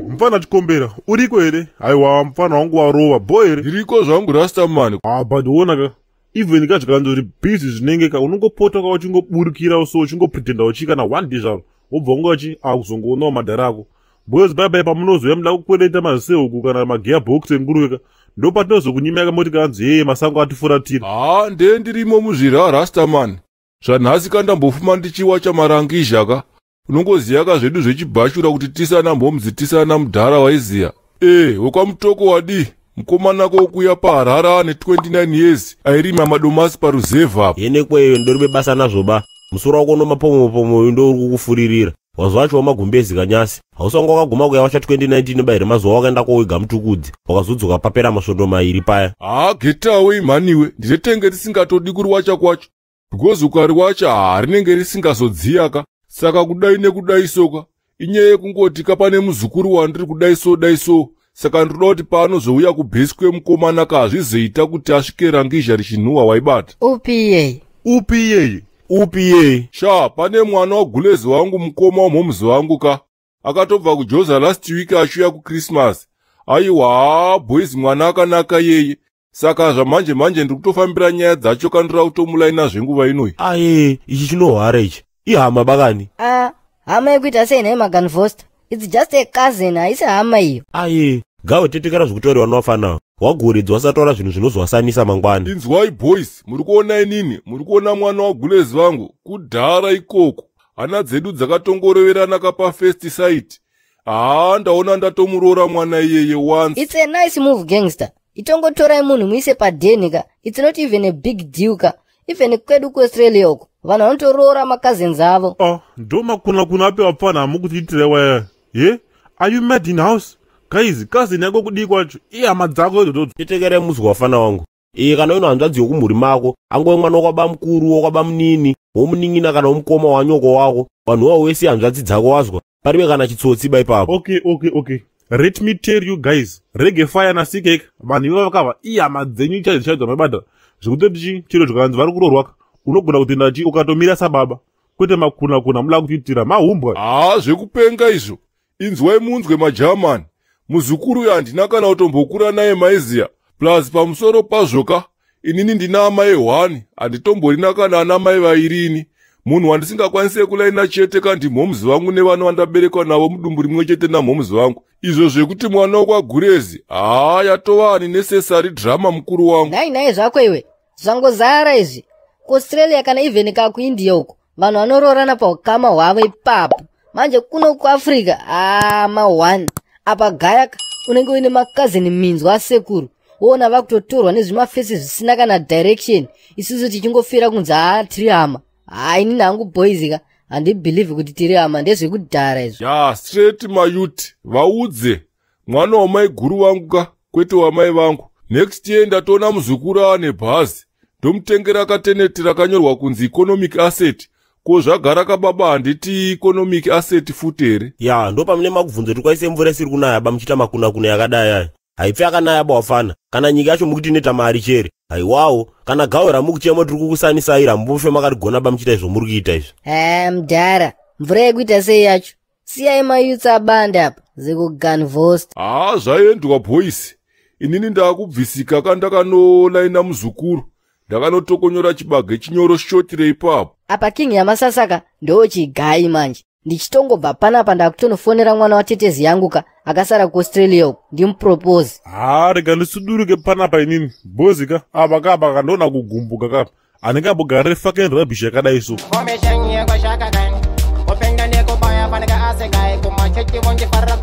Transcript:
Mfana chikombera, uriko here? Aiwa, mfana wangu warova, boy here? Iriko zvangu Rastaman. But wonaka, even kachikanzori busy zvinengeka, unongopota kwa uchingoburukira so uchingopretenda uchika na one day zvaro. Wobva ungachi, akuzongoonawo madhara ako. Boys bye pamunozoya muda kukwereta mazeuku kana magearbox enguruveka. Ndo patinozokunyimaka motikari nzi masango atifuratira. Ndirimo muzvira Rastaman. Zvanhasi kandambofuma ndichiwacha marangizha unongoziya zvedu zvechibhashura kuti tisana mbomzi tisana mudhara waiziya. Wekwamutoko wadi mukomanako okuya paharara ane 29 years airima madomasi paruzevha apo. Yenekweyo ndori basa nazvoba musoro wako nomapomopomo ndo uri kukufuririra wazvacho wamagumbezi kanyasi hausanga wakaguma kuya washa 2019 bayire mazuva wakaenda kowega mutukudzi wakazodzoka papera masvondo mairi paya. Getawe imhaniwe ndiretenge risingatodi kuriwacha kwacho because ukariwacha harinenge risingazodziyaka. Saka kudai nekudai soka inyaya yekungoti kapane muzukuru wandiri kudai so saka ndinoda kuti paanozouya kubheswe mukomana kazvizoita kuti asvike rangizha richinhuhwa waibata. UPA sha pane mwana wagulezi wangu mukoma wamhomuzi wangu akatobva kujoza last week achiuya kuChristmas. Aiwa boys mwana akanaka yeye. Saka zvamanje ndiri kutofambira nyaya dzacho kandira kutomulaina zvenguva inoi. Ichi chinohwara ichi. Ihama bakani? Hama yekuita sei naye maganvosta. It's just a cousin, haisi hama iyo. Gawe tetekera zvekutauriwa nowafanawo. Wagoredzi wasataura zvinhu zvinozwasanisa mangwani. Inzwai boys, muri kuona inini, muri kuona mwana wagulezi vangu kudhara ikoko. Hana dzedu dzakatongoroverana kapa first sight. Ndaona ndatomuroora mwana iyeye once. It's a nice move gangster. Itongotorai munhu muise padhenika. It's not even a big deal even kwedu kuAustralia uko. Vanhu vanotoroora macousins avo. Ndo Makuna ape wapfana hamukutiitira waya. Are you mad in house? Guys, cousin yako kudi kwacho. Hama dzako idzodzo. Tetekere muzi wafana wangu. Kana uno hanzvadzi yokumhuri mako, angove mwana wakwaba mukuru, wakwaba munini, womuning'ina kana womukoma wanyoko wako, vanhu wavo wese hanzvadzi dzako wazwa. Paribe kana chitsotsi ipapo. Okay. Let me tell you guys, rege fire na sikeke, vanhu ivo vakava, hama dzenyu chaidzo mabata. Zvekutoti chiro zvakanzi vari kurorwaka. Unogona kutoenda ukatomira sababa kwete Makuna mula kuchiitira mahumbwa. Zvekupenga izvo inzwai munzwe maJamani. Muzukuru uyu handina kana kutombokura naye maiziya. Plus pamusoro pazvoka inini ndina amai 1 handitomborina kana ana mai 2. Munhu wandisingakwanise kulaina chete kandi mhomuzi vangu nevana vandaberekwa navo mudumbu rimwe chete namhomuzi vangu. Izvo zvekuti mwana wakwagurezi yatova ani necessary drama mukuru wangu. Naye zvako iwe zvangozara izvi. Australia kana even kakuindia uko vanhu vanoroorana paukama hwavo ipapo. Manje kuno kuAfrica ma1 apa gayaka unenge uine makazini minzwa asekuru woona vakutotorwa nezvimafesi zvisina kana direction isusu tichingofira kunzi tiri hama. Inini hangu boys handibhelieve kuti tiri hama ndezvekudhara izvo. Straight mayuti vaudze mwana wamai guru vangu kwete wamai vangu. Next year ndatoona muzukuru ane bhazi ndomutengera kateneti rakanyorwa kunzi economic asset. Ko zvagara kababa handiti economic asset futi here? Ndo pamune makubvunzo kuti kwaise mvura isiri kunaya muchita Makuna yakadai aya. Haipfi akanaya wafana. Kana nyika yacho mukuti neta mari chere. Haiwawo kana gawe ramukuchema tiri kukusanisai rambofe makarigona muchita izvo muri kuita izvo. Mudhara mvura yekuita sei yacho? Siyai mayutsi abanda apa zekuganvost. Zvaendwa boys. Inini ndakubvisika kandakanolaina muzukuru. Ndakanotokonyora chibage chinyoro shotire ipapo. Apa king yamasasaka ndochigai manje. Ndichitongobva panapa ndakutonofonera mwana watetezi yangu akasara kuAustralia uko ndimupropose. Rega ndisuduruke panapa inini. Bozika apa kandona kugumbuka kapa. Anengambogare fucking rubbish yakadai so. Komeshanyi yako shaka gani. Openga ndeko baya paneka asegai kumachechi wonje fara